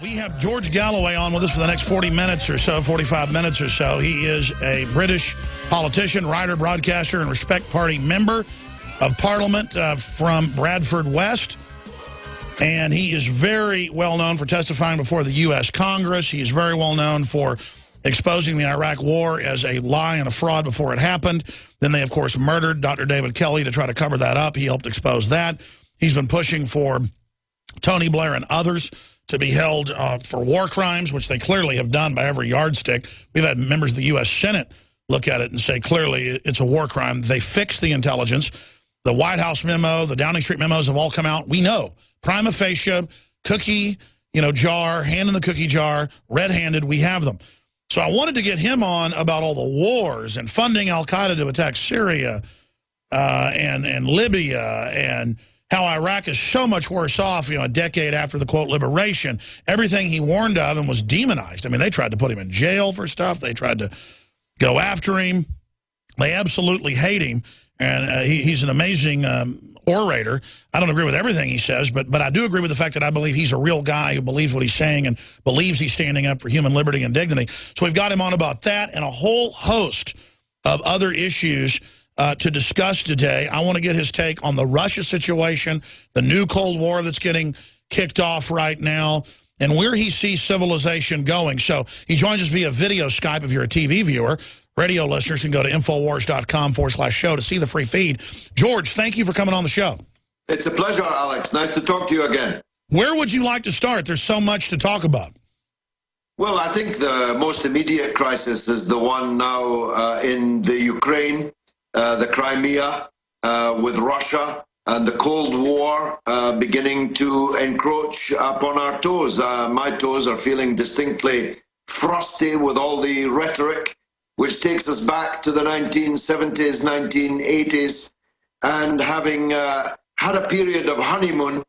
We have George Galloway on with us for the next 40 minutes or so, 45 minutes or so. He is a British politician, writer, broadcaster, and Respect Party member of Parliament from Bradford West. And he is very well known for testifying before the U.S. Congress. He is very well known for exposing the Iraq War as a lie and a fraud before it happened. Then they, of course, murdered Dr. David Kelly to try to cover that up. He helped expose that. He's been pushing for Tony Blair and others to be held for war crimes, which they clearly have done by every yardstick. We've had members of the U.S. Senate look at it and say, clearly, it's a war crime. They fixed the intelligence. The White House memo, the Downing Street memos have all come out. We know. Prima facie, cookie, jar, hand in the cookie jar, red-handed, we have them. So I wanted to get him on about all the wars and funding al-Qaeda to attack Syria and Libya and how Iraq is so much worse off, a decade after the, quote, liberation. Everything he warned of and was demonized. I mean, they tried to put him in jail for stuff. They tried to go after him. They absolutely hate him. And he's an amazing orator. I don't agree with everything he says, but I do agree with the fact that I believe he's a real guy who believes what he's saying and believes he's standing up for human liberty and dignity. So we've got him on about that and a whole host of other issues to discuss today. I want to get his take on the Russia situation, the new Cold War that's getting kicked off right now, and where he sees civilization going. So he joins us via video Skype if you're a TV viewer. Radio listeners can go to Infowars.com/show to see the free feed. George, thank you for coming on the show. It's a pleasure, Alex. Nice to talk to you again. Where would you like to start? There's so much to talk about. Well, I think the most immediate crisis is the one now in the Ukraine, the Crimea, with Russia, and the Cold War beginning to encroach upon our toes. My toes are feeling distinctly frosty with all the rhetoric, which takes us back to the 1970s, 1980s, and having had a period of honeymoon,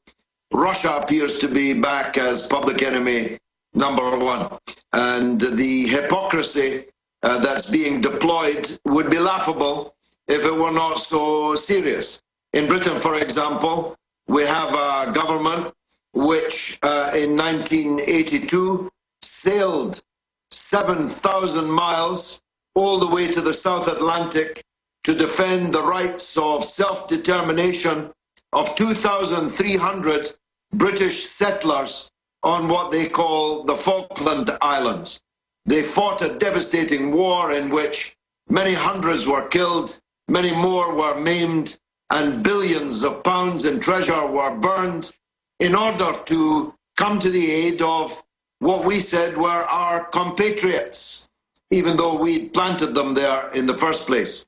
Russia appears to be back as public enemy #1. And the hypocrisy that's being deployed would be laughable if it were not so serious. In Britain, for example, we have a government which in 1982 sailed 7,000 miles all the way to the South Atlantic to defend the rights of self-determination of 2,300 British settlers on what they call the Falkland Islands. They fought a devastating war in which many hundreds were killed, many more were maimed, and billions of pounds in treasure were burned in order to come to the aid of what we said were our compatriots, even though we planted them there in the first place.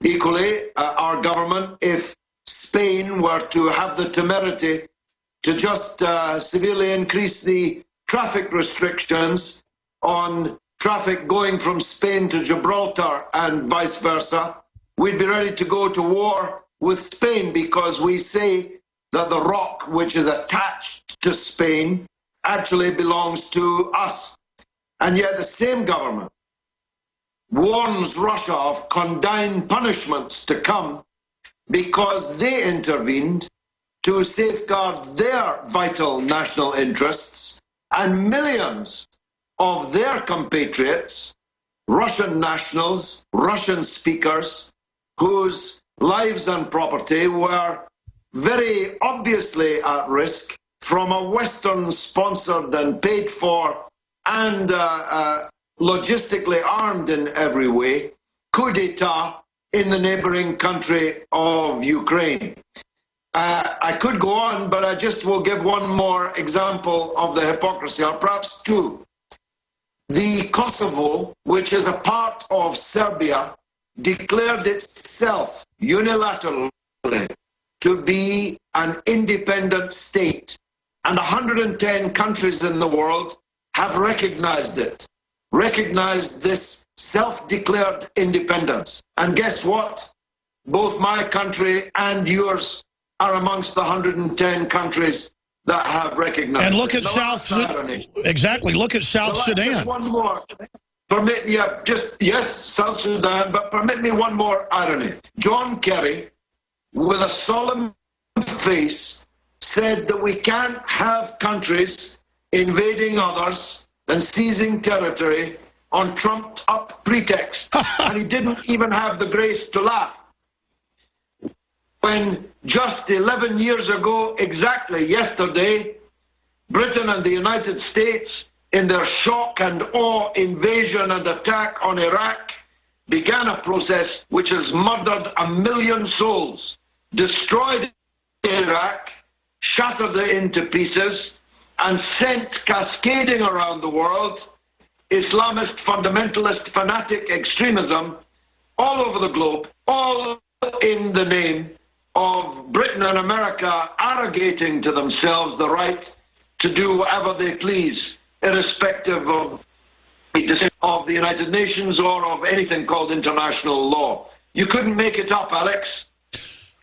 Equally, our government, if Spain were to have the temerity to just severely increase the traffic restrictions on traffic going from Spain to Gibraltar and vice versa, we'd be ready to go to war with Spain, because we say that the rock which is attached to Spain actually belongs to us. And yet the same government warns Russia of condign punishments to come because they intervened to safeguard their vital national interests, and millions of their compatriots, Russian nationals, Russian speakers, whose lives and property were very obviously at risk from a Western-sponsored and paid for and logistically armed in every way coup d'etat in the neighboring country of Ukraine. I could go on, but I just will give one more example of the hypocrisy, or perhaps two. The Kosovo, which is a part of Serbia, declared itself unilaterally to be an independent state, and 110 countries in the world have recognized it, recognized this self-declared independence. And guess what? Both my country and yours are amongst the 110 countries that have recognized. And look at South Sudan. Exactly. Look at South Sudan. Just one more. Yes, South Sudan, but permit me one more irony. John Kerry, with a solemn face, said that we can't have countries invading others and seizing territory on trumped-up pretext. And he didn't even have the grace to laugh when just 11 years ago, exactly yesterday, Britain and the United States, in their shock and awe invasion and attack on Iraq, began a process which has murdered 1 million souls, destroyed Iraq, shattered it into pieces, and sent cascading around the world Islamist, fundamentalist, fanatic extremism all over the globe, all in the name of Britain and America arrogating to themselves the right to do whatever they please, irrespective of the United Nations or of anything called international law. You couldn't make it up, Alex.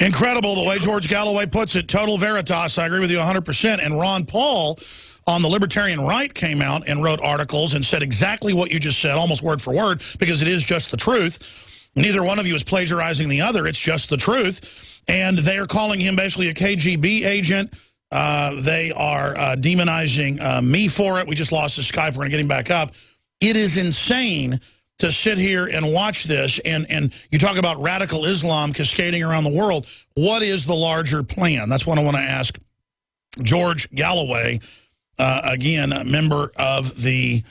Incredible the way George Galloway puts it. Total veritas. I agree with you 100%. And Ron Paul on the Libertarian Right came out and wrote articles and said exactly what you just said, almost word for word, because it is just the truth. Neither one of you is plagiarizing the other. It's just the truth. And they are calling him basically a KGB agent. They are demonizing me for it. We just lost his Skype. We're going to get him back up. It is insane to sit here and watch this. And you talk about radical Islam cascading around the world. What is the larger plan? That's what I want to ask George Galloway, again, a member of the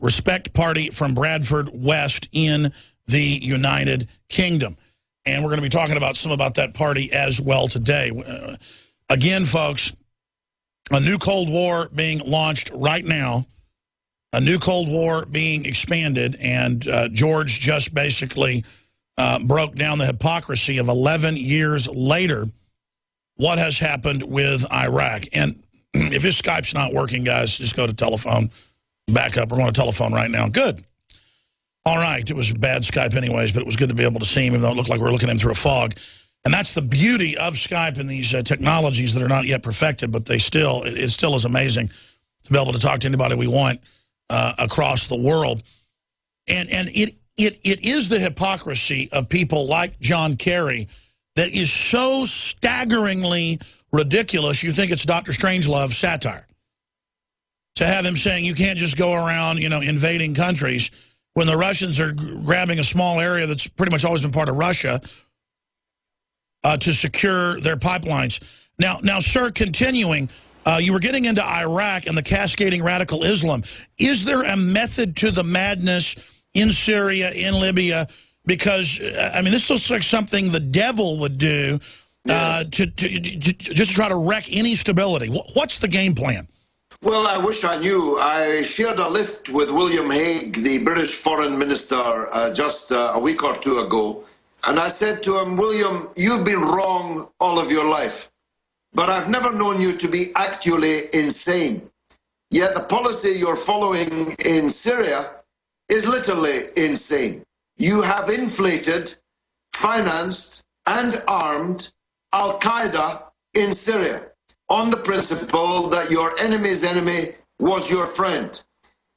Respect Party from Bradford West in the United Kingdom. And we're going to be talking about some about that party as well today. Again, folks, a new Cold War being launched right now, a new Cold War being expanded, and George just basically broke down the hypocrisy of 11 years later, what has happened with Iraq. And if his Skype's not working, guys, just go to telephone, back up. We're going to telephone right now. Good. All right. It was bad Skype anyways, but it was good to be able to see him, even though it looked like we were looking at him through a fog. And that's the beauty of Skype and these technologies that are not yet perfected, but it still is amazing to be able to talk to anybody we want across the world. And it is the hypocrisy of people like John Kerry that is so staggeringly ridiculous, you think it's Dr. Strangelove satire. To have him saying you can't just go around, invading countries when the Russians are grabbing a small area that's pretty much always been part of Russia to secure their pipelines. Now, sir, continuing, you were getting into Iraq and the cascading radical Islam. Is there a method to the madness in Syria, in Libya? Because, I mean, this looks like something the devil would do just to try to wreck any stability. What's the game plan? Well, I wish I knew. I shared a lift with William Hague, the British Foreign Minister, just a week or two ago. And I said to him, William, you've been wrong all of your life, but I've never known you to be actually insane. Yet the policy you're following in Syria is literally insane. You have inflated, financed, and armed Al-Qaeda in Syria on the principle that your enemy's enemy was your friend.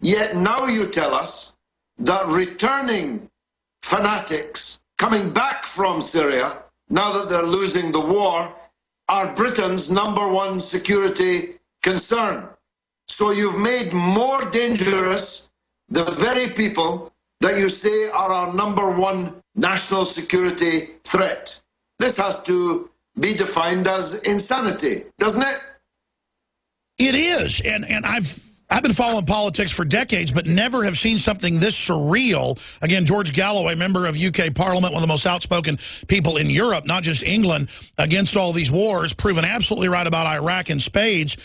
Yet now you tell us that returning fanatics coming back from Syria, now that they're losing the war, are Britain's #1 security concern. So you've made more dangerous the very people that you say are our #1 national security threat. This has to be defined as insanity, doesn't it? It is, and I've been following politics for decades, but never have seen something this surreal. Again, George Galloway, member of UK Parliament, one of the most outspoken people in Europe, not just England, against all these wars, proven absolutely right about Iraq in spades.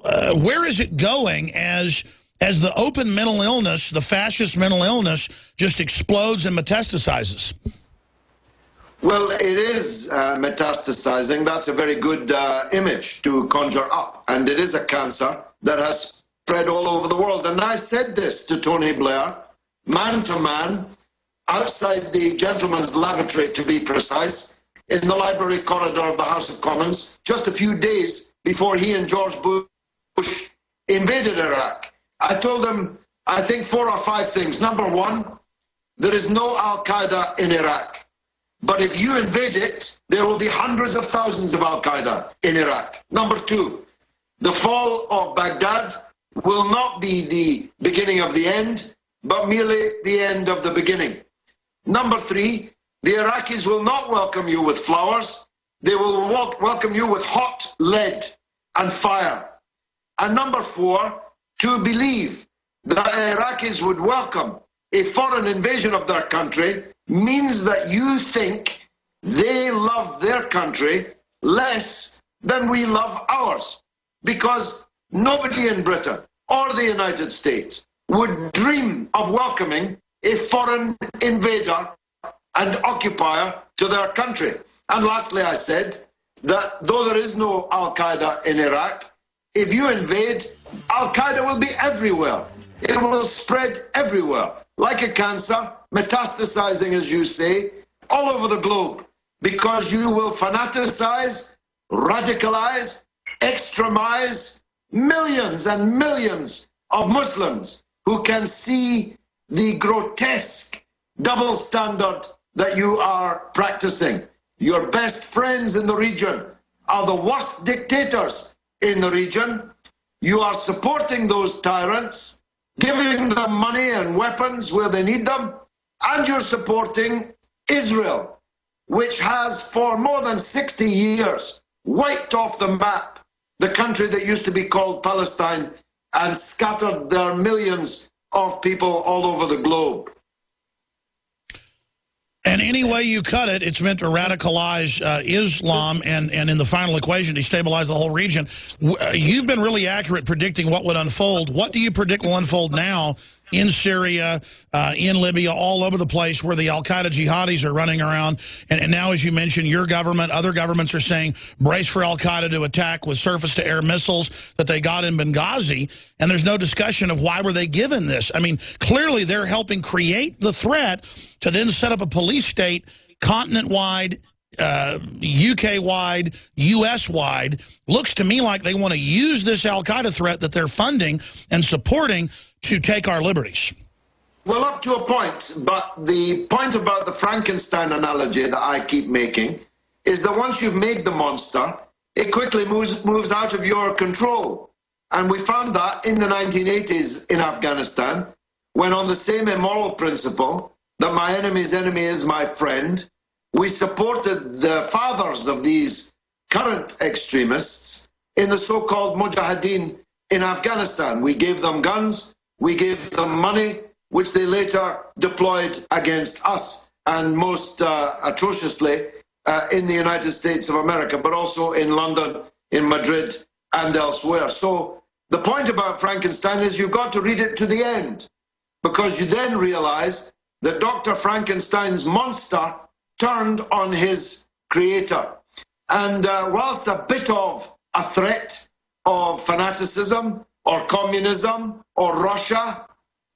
Where is it going as the open mental illness, the fascist mental illness, just explodes and metastasizes? Well, it is metastasizing. That's a very good image to conjure up. And it is a cancer that has spread all over the world. And I said this to Tony Blair, man to man, outside the gentleman's lavatory, to be precise, in the library corridor of the House of Commons, just a few days before he and George Bush invaded Iraq. I told him, I think, 4 or 5 things. Number one, there is no Al-Qaeda in Iraq. But if you invade it, there will be hundreds of thousands of Al-Qaeda in Iraq. Number two, the fall of Baghdad will not be the beginning of the end, but merely the end of the beginning. Number 3, the Iraqis will not welcome you with flowers. They will welcome you with hot lead and fire. And number 4, to believe that Iraqis would welcome a foreign invasion of their country means that you think they love their country less than we love ours. Because nobody in Britain or the United States would dream of welcoming a foreign invader and occupier to their country. And lastly, I said that though there is no Al-Qaeda in Iraq, if you invade, Al-Qaeda will be everywhere. It will spread everywhere, like a cancer, metastasizing, as you say, all over the globe, because you will fanaticize, radicalize, extremize millions and millions of Muslims who can see the grotesque double standard that you are practicing. Your best friends in the region are the worst dictators in the region. You are supporting those tyrants, giving them money and weapons where they need them, and you're supporting Israel, which has for more than 60 years wiped off the map the country that used to be called Palestine and scattered their millions of people all over the globe. And any way you cut it, it's meant to radicalize Islam and in the final equation, destabilize the whole region. You've been really accurate predicting what would unfold. What do you predict will unfold now in Syria, in Libya, all over the place where the al-Qaeda jihadis are running around? And now, as you mentioned, your government, other governments are saying brace for al-Qaeda to attack with surface-to-air missiles that they got in Benghazi, and there's no discussion of why were they given this. I mean, clearly they're helping create the threat to then set up a police state continent-wide, UK-wide, US-wide. Looks to me like they want to use this al-Qaeda threat that they're funding and supporting to take our liberties. Well, up to a point, but the point about the Frankenstein analogy that I keep making is that once you've made the monster, it quickly moves out of your control. And we found that in the 1980s in Afghanistan, when on the same immoral principle that my enemy's enemy is my friend, we supported the fathers of these current extremists in the so-called Mujahideen in Afghanistan. We gave them guns, we gave them money, which they later deployed against us, and most atrociously in the United States of America, but also in London, in Madrid, and elsewhere. So the point about Frankenstein is you've got to read it to the end, because you then realize that Dr. Frankenstein's monster turned on his creator. And whilst a bit of a threat of fanaticism or communism or Russia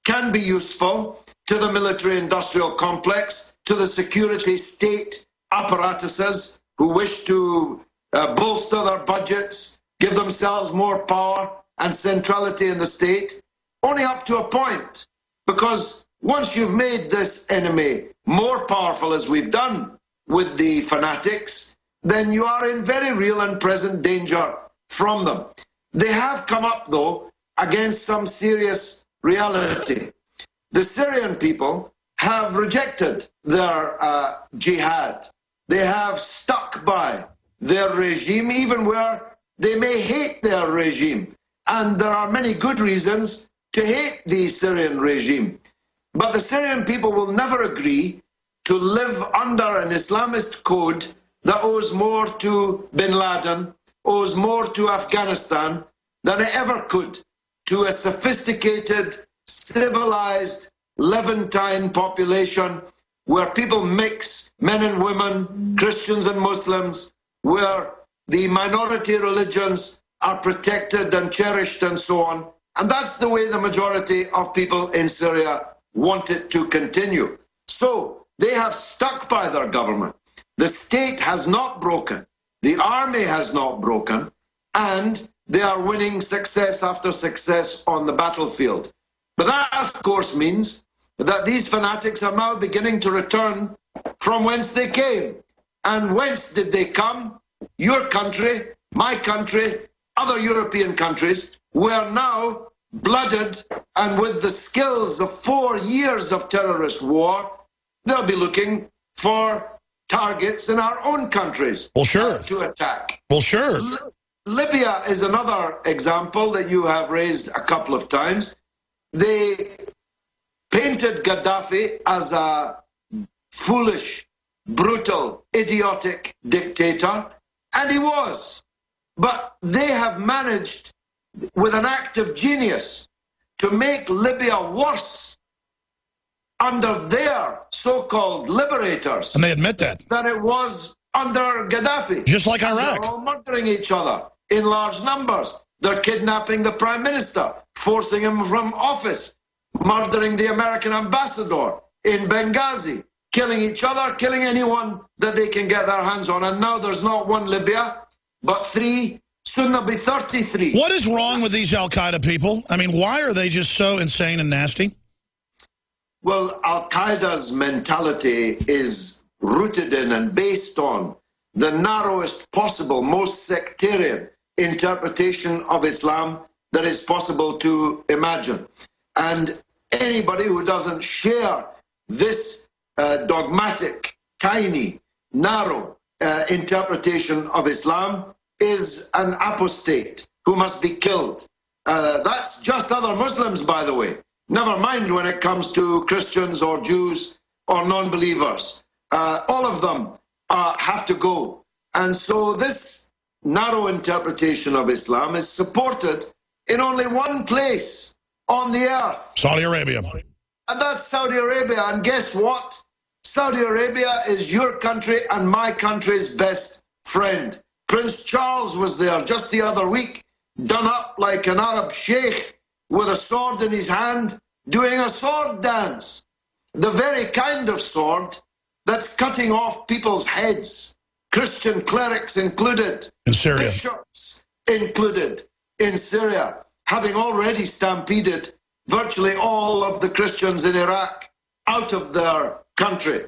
can be useful to the military-industrial complex, to the security state apparatuses who wish to bolster their budgets, give themselves more power and centrality in the state, only up to a point. Because once you've made this enemy more powerful, as we've done with the fanatics, then you are in very real and present danger from them. They have come up, though, against some serious reality. The Syrian people have rejected their jihad. They have stuck by their regime, even where they may hate their regime. And there are many good reasons to hate the Syrian regime. But the Syrian people will never agree to live under an Islamist code that owes more to bin Laden, owes more to Afghanistan than it ever could to a sophisticated, civilized, Levantine population where people mix, men and women, Christians and Muslims, where the minority religions are protected and cherished and so on. And that's the way the majority of people in Syria want it to continue. So they have stuck by their government. The state has not broken. The army has not broken. And they are winning success after success on the battlefield. But that, of course, means that these fanatics are now beginning to return from whence they came. And whence did they come? Your country, my country, other European countries, where now blooded, and with the skills of 4 years of terrorist war, they'll be looking for targets in our own countries to attack. Well, sure. Libya is another example that you have raised a couple of times. They painted Gaddafi as a foolish, brutal, idiotic dictator, and he was. But they have managed, with an act of genius, to make Libya worse under their so-called liberators. And they admit that. Than it was under Gaddafi. Just like Iraq. They're all murdering each other in large numbers. They're kidnapping the prime minister, forcing him from office, murdering the American ambassador in Benghazi, killing each other, killing anyone that they can get their hands on. And now there's not one Libya, but 3, soon there'll be 33. What is wrong with these al-Qaeda people? I mean, why are they just so insane and nasty? Well, al-Qaeda's mentality is rooted in and based on the narrowest possible, most sectarian interpretation of Islam that is possible to imagine. And anybody who doesn't share this dogmatic, tiny, narrow interpretation of Islam is an apostate who must be killed. That's just other Muslims, by the way. Never mind when it comes to Christians or Jews or non-believers. All of them have to go. And so this narrow interpretation of Islam is supported in only one place on the earth. Saudi Arabia. And that's Saudi Arabia. And guess what? Saudi Arabia is your country and my country's best friend. Prince Charles was there just the other week, done up like an Arab sheikh with a sword in his hand, doing a sword dance. The very kind of sword that's cutting off people's heads. Christian clerics included. In Syria. Bishops included in Syria, having already stampeded virtually all of the Christians in Iraq out of their country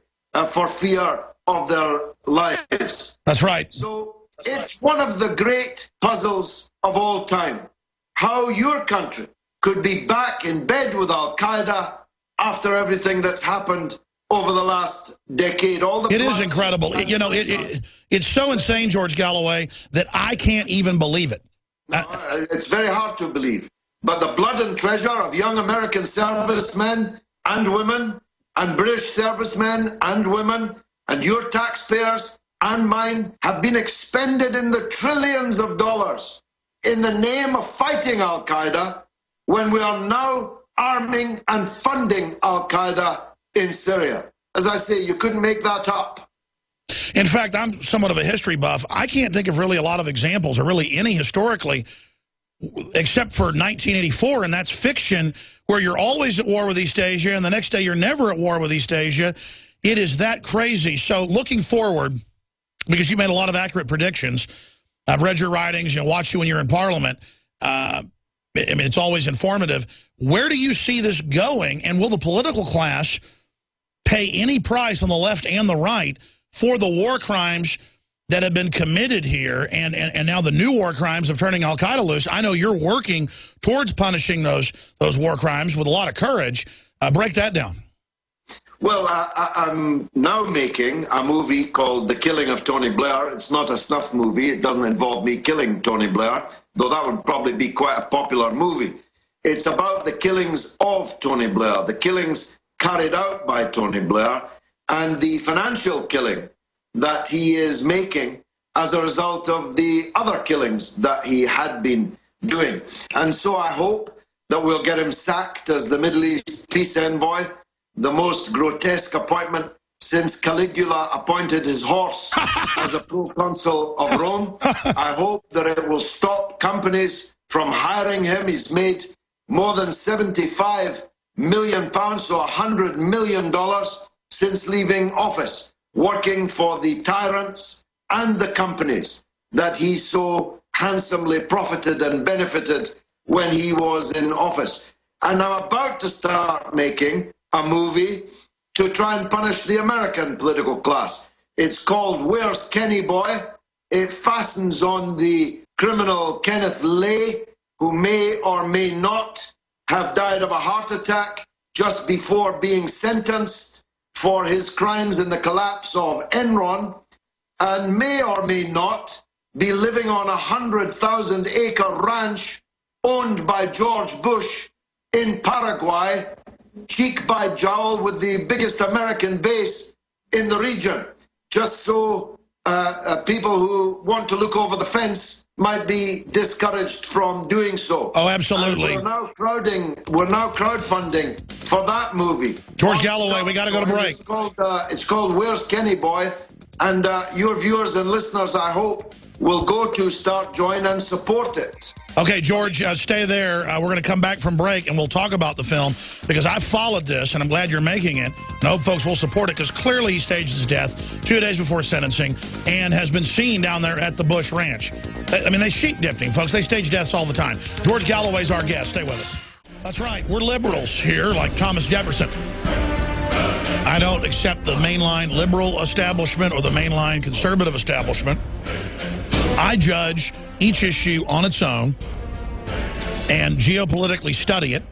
for fear of their lives. That's right. So it's one of the great puzzles of all time. How your country could be back in bed with al-Qaeda after everything that's happened over the last decade. It is incredible. You know, it's so insane, George Galloway, that I can't even believe it. No, it's very hard to believe. But the blood and treasure of young American servicemen and women, and British servicemen and women, and your taxpayers and mine have been expended in the trillions of dollars in the name of fighting al-Qaeda, when we are now arming and funding al-Qaeda in Syria. As I say, you couldn't make that up. In fact, I'm somewhat of a history buff. I can't think of really a lot of examples, or really any historically, except for 1984, and that's fiction, where you're always at war with East Asia, and the next day you're never at war with East Asia. It is that crazy. So looking forward, because you made a lot of accurate predictions, I've read your writings, watched you when you're in Parliament. I mean, it's always informative. Where do you see this going, and will the political class pay any price on the left and the right for the war crimes that have been committed here, and now the new war crimes of turning al-Qaeda loose? I know you're working towards punishing those war crimes with a lot of courage. Break that down. Well, I'm now making a movie called The Killing of Tony Blair. It's not a snuff movie. It doesn't involve me killing Tony Blair, though that would probably be quite a popular movie. It's about the killings of Tony Blair, the killings carried out by Tony Blair, and the financial killing that he is making as a result of the other killings that he had been doing. And so I hope that we'll get him sacked as the Middle East peace envoy, the most grotesque appointment since Caligula appointed his horse as a proconsul of Rome. I hope that it will stop companies from hiring him. He's made more than £75 million, so $100 million since leaving office, working for the tyrants and the companies that he so handsomely profited and benefited when he was in office. And I'm about to start making a movie to try and punish the American political class. It's called Where's Kenny Boy? It fastens on the criminal Kenneth Lay who may or may not have died of a heart attack just before being sentenced for his crimes in the collapse of Enron, and may or may not be living on a 100,000-acre ranch owned by George Bush in Paraguay, cheek by jowl with the biggest American base in the region, just so people who want to look over the fence might be discouraged from doing so. Oh, absolutely. And we're now crowdfunding for that movie. George Galloway, we got to go to break. It's called Where's Kenny Boy? And your viewers and listeners, I hope, will go to Start Join and support it. Okay, George, stay there. We're going to come back from break, and we'll talk about the film, because I followed this, and I'm glad you're making it. And I hope folks will support it, because clearly he staged his death 2 days before sentencing and has been seen down there at the Bush Ranch. I mean, they sheep-dipped him, folks. They stage deaths all the time. George Galloway's our guest. Stay with us. That's right. We're liberals here, like Thomas Jefferson. I don't accept the mainline liberal establishment or the mainline conservative establishment. I judge each issue on its own and geopolitically study it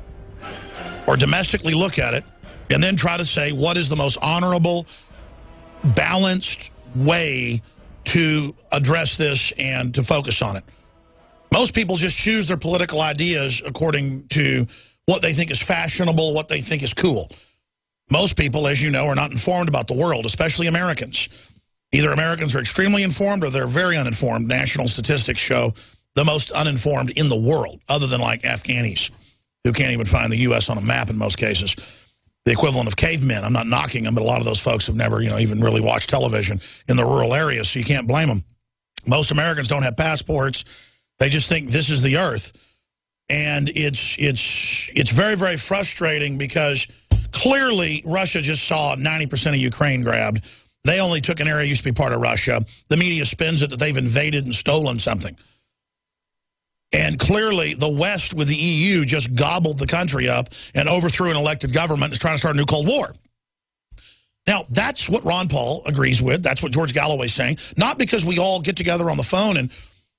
or domestically look at it and then try to say what is the most honorable, balanced way to address this and to focus on it. Most people just choose their political ideas according to what they think is fashionable, what they think is cool. Most people, as you know, are not informed about the world, especially Americans. Either Americans are extremely informed or they're very uninformed. National statistics show the most uninformed in the world, other than like Afghanis, who can't even find the U.S. on a map in most cases. The equivalent of cavemen. I'm not knocking them, but a lot of those folks have never, even really watched television in the rural areas, so you can't blame them. Most Americans don't have passports. They just think this is the earth. And it's very, very frustrating because clearly Russia just saw 90% of Ukraine grabbed. They only took an area that used to be part of Russia. The media spins it that they've invaded and stolen something. And clearly the West with the EU just gobbled the country up and overthrew an elected government and is trying to start a new Cold War. Now, that's what Ron Paul agrees with. That's what George Galloway's saying. Not because we all get together on the phone and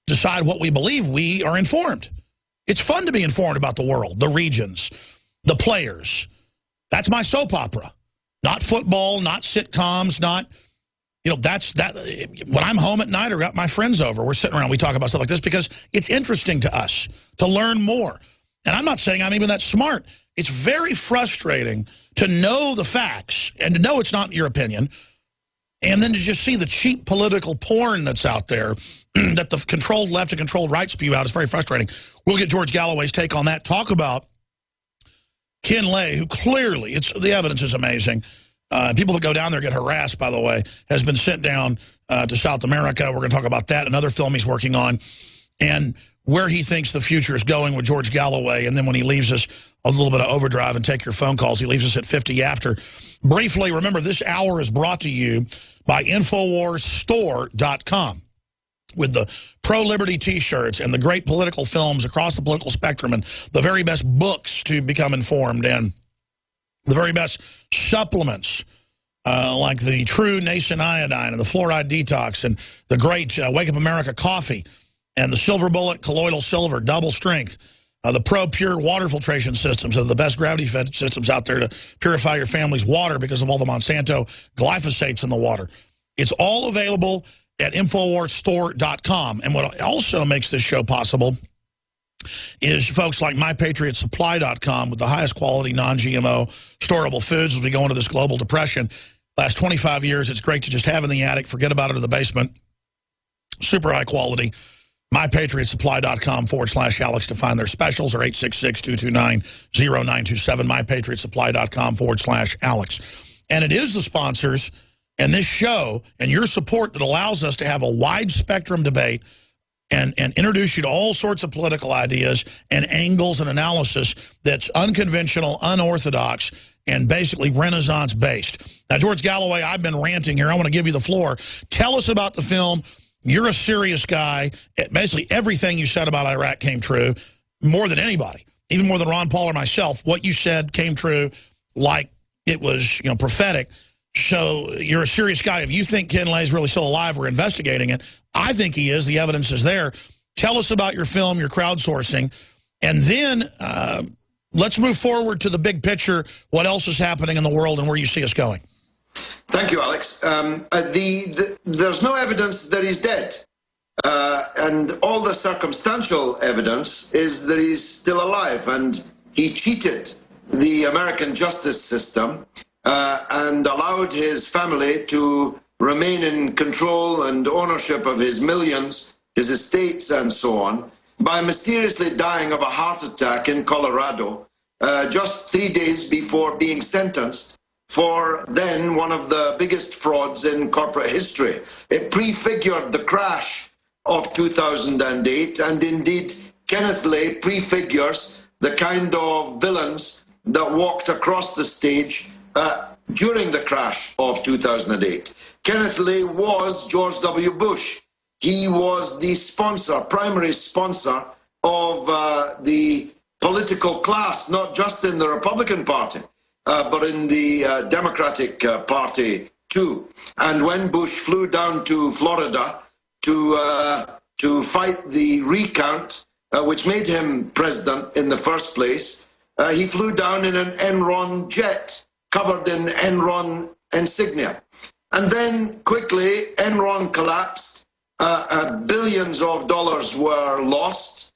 decide what we believe. We are informed. It's fun to be informed about the world, the regions, the players. That's my soap opera. Not football, not sitcoms, not, that's that. When I'm home at night or got my friends over, we're sitting around, we talk about stuff like this because it's interesting to us to learn more. And I'm not saying I'm even that smart. It's very frustrating to know the facts and to know it's not your opinion and then to just see the cheap political porn that's out there that the controlled left and controlled right spew out is very frustrating. We'll get George Galloway's take on that. Talk about Ken Lay, who clearly, the evidence is amazing. People that go down there get harassed, by the way, has been sent down to South America. We're going to talk about that, another film he's working on, and where he thinks the future is going with George Galloway. And then when he leaves us, a little bit of overdrive and take your phone calls. He leaves us at 50 after. Briefly, remember, this hour is brought to you by InfoWarsStore.com. With the pro-liberty T-shirts and the great political films across the political spectrum and the very best books to become informed and the very best supplements like the True Nascent Iodine and the Fluoride Detox and the great Wake Up America coffee and the Silver Bullet Colloidal Silver Double Strength, the Pro Pure water filtration systems are the best gravity-fed systems out there to purify your family's water because of all the Monsanto glyphosates in the water. It's all available at InfoWarsStore.com. And what also makes this show possible is folks like MyPatriotSupply.com with the highest quality non-GMO storable foods as we go into this global depression. Last 25 years, it's great to just have in the attic. Forget about it in the basement. Super high quality. MyPatriotSupply.com/Alex to find their specials or 866-229-0927. MyPatriotSupply.com/Alex. And it is the sponsors and this show and your support that allows us to have a wide spectrum debate and introduce you to all sorts of political ideas and angles and analysis that's unconventional, unorthodox, and basically Renaissance-based. Now, George Galloway, I've been ranting here. I want to give you the floor. Tell us about the film. You're a serious guy. Basically, everything you said about Iraq came true, more than anybody, even more than Ron Paul or myself. What you said came true like it was, prophetic. So you're a serious guy. If you think Ken Lay's really still alive, we're investigating it. I think he is. The evidence is there. Tell us about your film, your crowdsourcing, And then let's move forward to the big picture. What else is happening in the world and where you see us going? Thank you, Alex. There's no evidence that he's dead. And all the circumstantial evidence is that he's still alive. And he cheated the American justice system and allowed his family to remain in control and ownership of his millions, his estates and so on, by mysteriously dying of a heart attack in Colorado just 3 days before being sentenced for then one of the biggest frauds in corporate history. It prefigured the crash of 2008, and indeed Kenneth Lay prefigures the kind of villains that walked across the stage during the crash of 2008. Kenneth Lay was George W. Bush. He was the sponsor, primary sponsor of the political class, not just in the Republican Party, but in the Democratic Party too. And when Bush flew down to Florida to fight the recount, which made him president in the first place, he flew down in an Enron jet covered in Enron insignia. And then quickly Enron collapsed, billions of dollars were lost.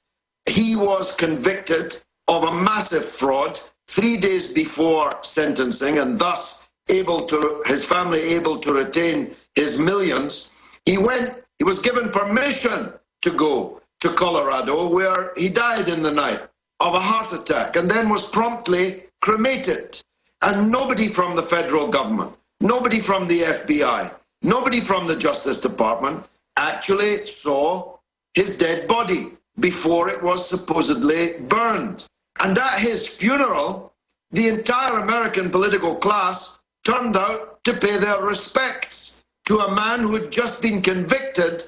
He was convicted of a massive fraud 3 days before sentencing, and thus his family able to retain his millions. He was given permission to go to Colorado, where he died in the night of a heart attack and then was promptly cremated. And nobody from the federal government, nobody from the FBI, nobody from the Justice Department actually saw his dead body before it was supposedly burned. And at his funeral, the entire American political class turned out to pay their respects to a man who had just been convicted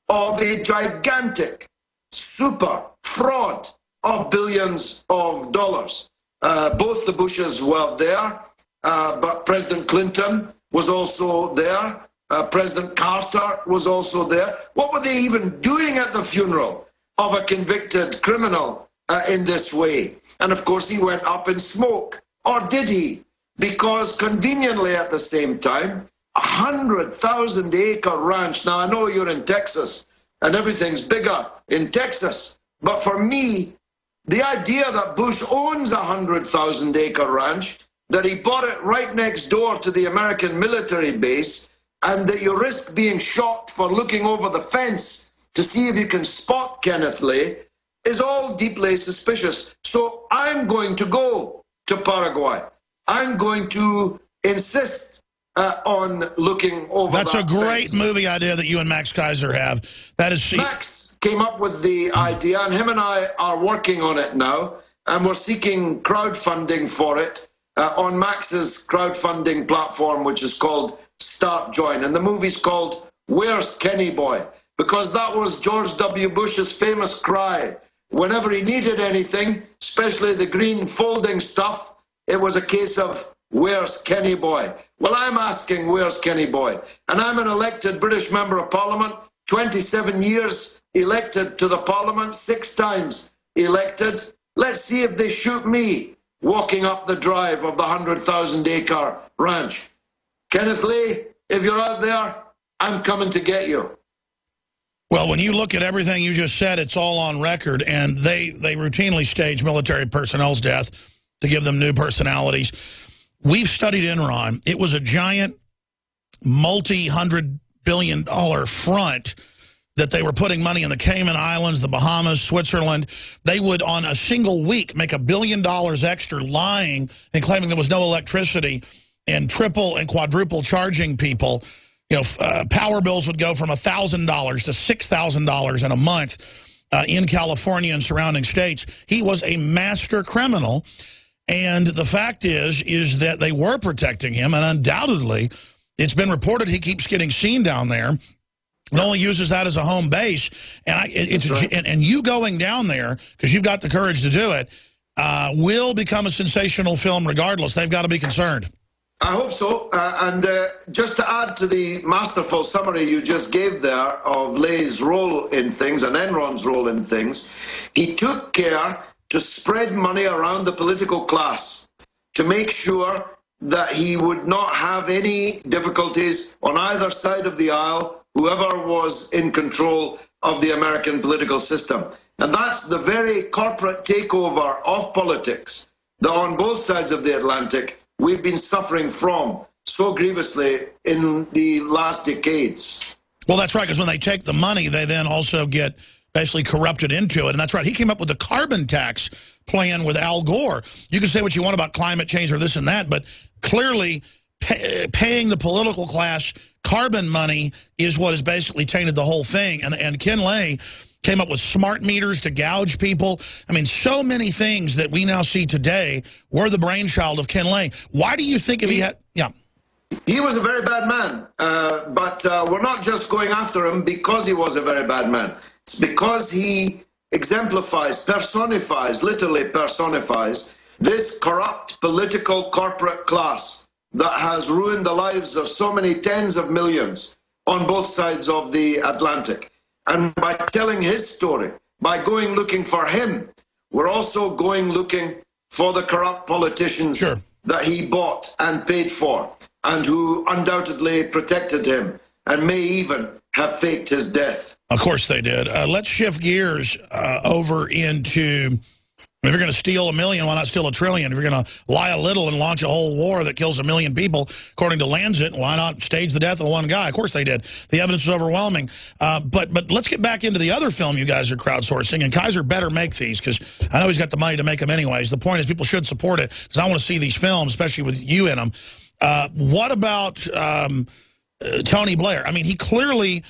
of a gigantic, super fraud of billions of dollars. Both the Bushes were there, but President Clinton was also there. President Carter was also there. What were they even doing at the funeral of a convicted criminal in this way? And of course he went up in smoke. Or did he? Because conveniently at the same time, 100,000-acre ranch. Now I know you're in Texas and everything's bigger in Texas, but for me, the idea that Bush owns a 100,000-acre ranch, that he bought it right next door to the American military base, and that you risk being shot for looking over the fence to see if you can spot Kenneth Lay, is all deeply suspicious. So I'm going to go to Paraguay. I'm going to insist on looking over That's a great movie idea that you and Max Kaiser have. That is... Max came up with the idea, and him and I are working on it now, and we're seeking crowdfunding for it on Max's crowdfunding platform, which is called Start Join. And the movie's called Where's Kenny Boy? Because that was George W. Bush's famous cry. Whenever he needed anything, especially the green folding stuff, it was a case of, where's Kenny Boy? Well, I'm asking, where's Kenny Boy? And I'm an elected British Member of Parliament, 27 years elected to the Parliament, 6 times elected. Let's see if they shoot me walking up the drive of the 100,000-acre ranch. Kenneth Lay, if you're out there, I'm coming to get you. Well, when you look at everything you just said, it's all on record, and they routinely stage military personnel's death to give them new personalities. We've studied Enron. It was a giant multi-hundred-billion-dollar front that they were putting money in the Cayman Islands, the Bahamas, Switzerland. They would, on a single week, make $1 billion extra lying and claiming there was no electricity and triple and quadruple charging people. You know, power bills would go from $1,000 to $6,000 in a month in California and surrounding states. He was a master criminal, and the fact is that they were protecting him, and undoubtedly, it's been reported he keeps getting seen down there. And only uses that as a home base, and and you going down there, because you've got the courage to do it, will become a sensational film regardless. They've got to be concerned. I hope so. And just to add to the masterful summary you just gave there of Lay's role in things and Enron's role in things, he took care to spread money around the political class to make sure that he would not have any difficulties on either side of the aisle, whoever was in control of the American political system. And that's the very corporate takeover of politics that on both sides of the Atlantic we've been suffering from so grievously in the last decades. Well, that's right, because when they take the money, they then also get basically corrupted into it. And that's right. He came up with the carbon tax plan with Al Gore. You can say what you want about climate change or this and that, but clearly paying the political class carbon money is what has basically tainted the whole thing. And Ken Lay came up with smart meters to gouge people. I mean, so many things that we now see today were the brainchild of Ken Lay. Why do you think if he had... Yeah. He was a very bad man, but we're not just going after him because he was a very bad man. It's because he exemplifies, personifies, literally personifies, this corrupt political corporate class that has ruined the lives of so many tens of millions on both sides of the Atlantic. And by telling his story, by going looking for him, we're also going looking for the corrupt politicians that he bought and paid for, and who undoubtedly protected him and may even have faked his death. Of course they did. Let's shift gears over into, if you're going to steal $1 million, why not steal $1 trillion? If you're going to lie a little and launch a whole war that kills 1 million people, according to Lancet, why not stage the death of one guy? Of course they did. The evidence is overwhelming. But let's get back into the other film you guys are crowdsourcing. And Kaiser better make these, because I know he's got the money to make them anyways. The point is people should support it, because I want to see these films, especially with you in them. What about Tony Blair? I mean, he clearly,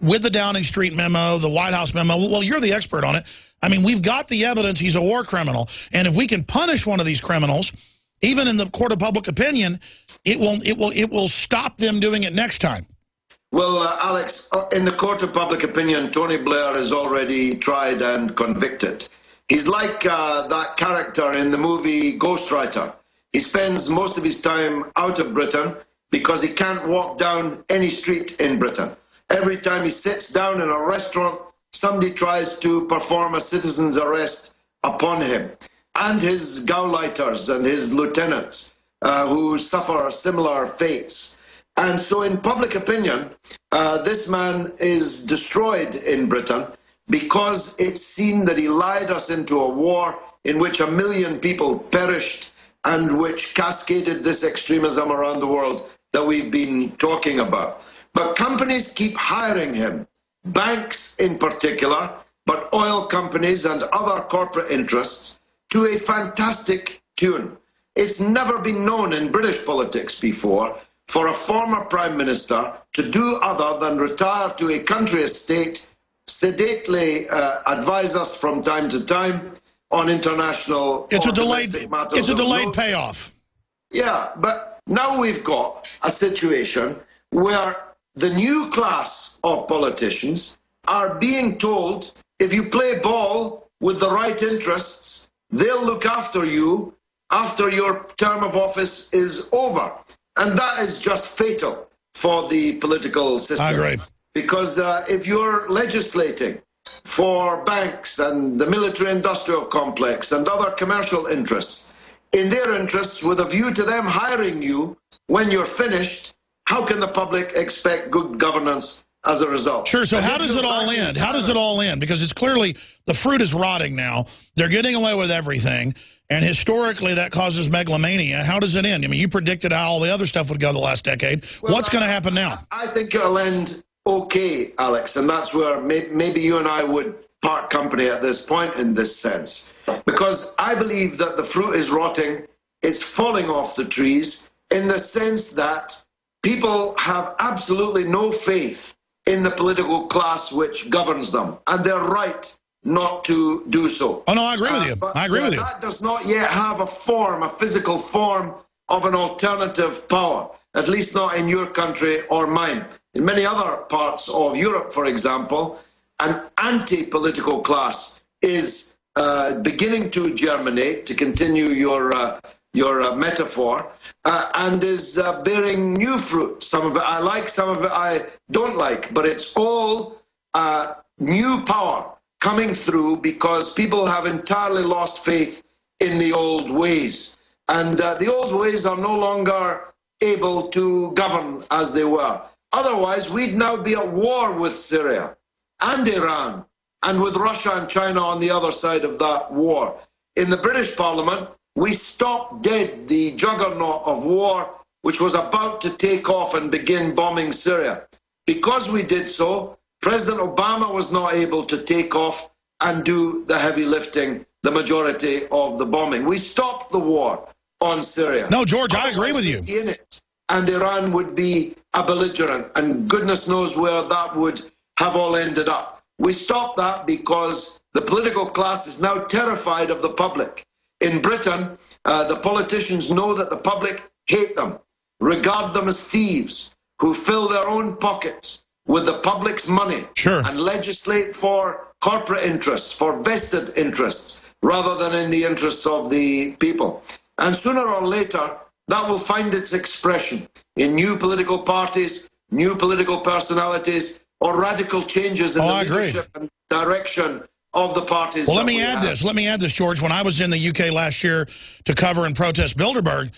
with the Downing Street memo, the White House memo, well, you're the expert on it. I mean, we've got the evidence he's a war criminal. And if we can punish one of these criminals, even in the court of public opinion, it will stop them doing it next time. Well, Alex, in the court of public opinion, Tony Blair is already tried and convicted. He's like that character in the movie Ghostwriter. He spends most of his time out of Britain because he can't walk down any street in Britain. Every time he sits down in a restaurant, somebody tries to perform a citizen's arrest upon him, and his gauleiters and his lieutenants who suffer similar fates. And so in public opinion, this man is destroyed in Britain because it's seen that he lied us into a war in which 1 million people perished and which cascaded this extremism around the world that we've been talking about. But companies keep hiring him, banks in particular, but oil companies and other corporate interests, to a fantastic tune. It's never been known in British politics before for a former Prime Minister to do other than retire to a country estate, sedately advise us from time to time on international It's a delayed payoff. Yeah, but now we've got a situation where the new class of politicians are being told, if you play ball with the right interests, they'll look after you after your term of office is over. And that is just fatal for the political system. I agree. Because if you're legislating for banks and the military-industrial complex and other commercial interests, in their interests with a view to them hiring you when you're finished, how can the public expect good governance as a result? Sure, so how does it all end? How does it all end? Because it's clearly, the fruit is rotting now. They're getting away with everything. And historically, that causes megalomania. How does it end? I mean, you predicted how all the other stuff would go the last decade. Well, what's going to happen now? I think it'll end okay, Alex, and that's where maybe you and I would part company at this point in this sense. Because I believe that the fruit is rotting, it's falling off the trees, in the sense that people have absolutely no faith in the political class which governs them, and they're right not to do so. Oh, no, I agree with you. I agree with you. That does not yet have a form, a physical form of an alternative power, at least not in your country or mine. In many other parts of Europe, for example, an anti-political class is beginning to germinate, to continue your metaphor, and is bearing new fruit. Some of it I like, some of it I don't like, but it's all new power coming through because people have entirely lost faith in the old ways. And the old ways are no longer able to govern as they were. Otherwise, we'd now be at war with Syria and Iran and with Russia and China on the other side of that war. In the British Parliament, we stopped dead the juggernaut of war which was about to take off and begin bombing Syria. Because we did so, President Obama was not able to take off and do the heavy lifting, the majority of the bombing. We stopped the war on Syria. No, George, I agree with you. In it, and Iran would be a belligerent, and goodness knows where that would have all ended up. We stopped that because the political class is now terrified of the public. In Britain, the politicians know that the public hate them, regard them as thieves who fill their own pockets with the public's money and legislate for corporate interests, for vested interests, rather than in the interests of the people. And sooner or later, that will find its expression in new political parties, new political personalities, or radical changes in the leadership and direction of the parties. Well, let me add this, George. When I was in the UK last year to cover and protest Bilderberg,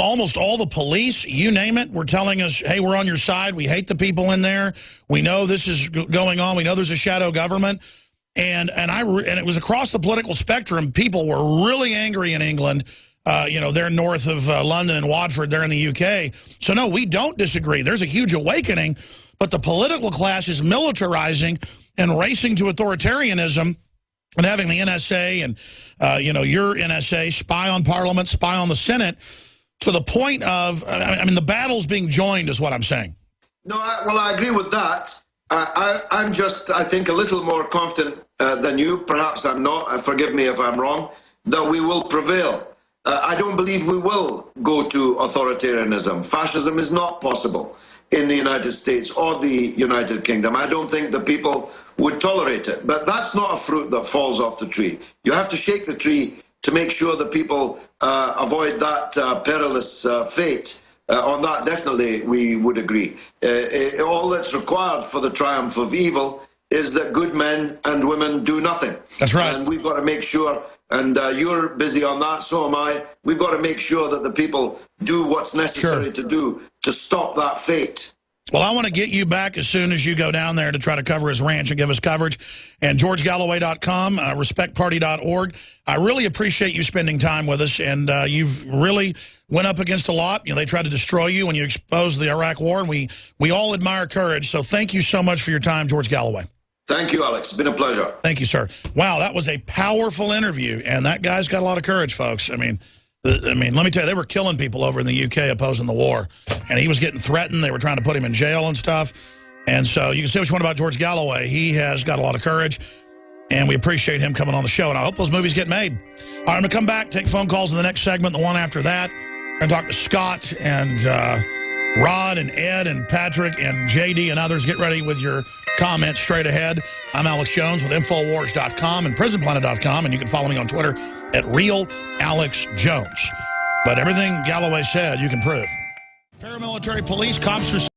almost all the police, you name it, were telling us, hey, we're on your side. We hate the people in there. We know this is going on. We know there's a shadow government. And it was across the political spectrum. People were really angry in England. You know, they're north of London and Watford. They're in the UK. So, no, we don't disagree. There's a huge awakening. But the political class is militarizing and racing to authoritarianism and having the NSA and, you know, your NSA spy on Parliament, spy on the Senate, to the point of, I mean, the battle's being joined is what I'm saying. No, well, I agree with that. I'm just, I think, a little more confident than you. Perhaps I'm not. Forgive me if I'm wrong. That we will prevail. I don't believe we will go to authoritarianism. Fascism is not possible in the United States or the United Kingdom. I don't think the people would tolerate it. But that's not a fruit that falls off the tree. You have to shake the tree to make sure that people avoid that perilous fate. On that, definitely, we would agree. All that's required for the triumph of evil is that good men and women do nothing. That's right. And we've got to make sure, and you're busy on that, so am I, we've got to make sure that the people do what's necessary to do to stop that fate. Well, I want to get you back as soon as you go down there to try to cover his ranch and give us coverage. And GeorgeGalloway.com, respectparty.org. I really appreciate you spending time with us, and you've really went up against a lot. You know, they tried to destroy you when you exposed the Iraq War, and we all admire courage. So thank you so much for your time, George Galloway. Thank you, Alex. It's been a pleasure. Thank you, sir. Wow, that was a powerful interview, and that guy's got a lot of courage, folks. I mean, let me tell you, they were killing people over in the UK opposing the war, and he was getting threatened. They were trying to put him in jail and stuff. And so you can say what you want about George Galloway. He has got a lot of courage, and we appreciate him coming on the show, and I hope those movies get made. All right, I'm going to come back, take phone calls in the next segment, the one after that. We're going to talk to Scott and Rod and Ed and Patrick and JD and others. Get ready with your comments straight ahead. I'm Alex Jones with Infowars.com and PrisonPlanet.com, and you can follow me on Twitter at RealAlexJones. But everything Galloway said, you can prove. Paramilitary police, cops are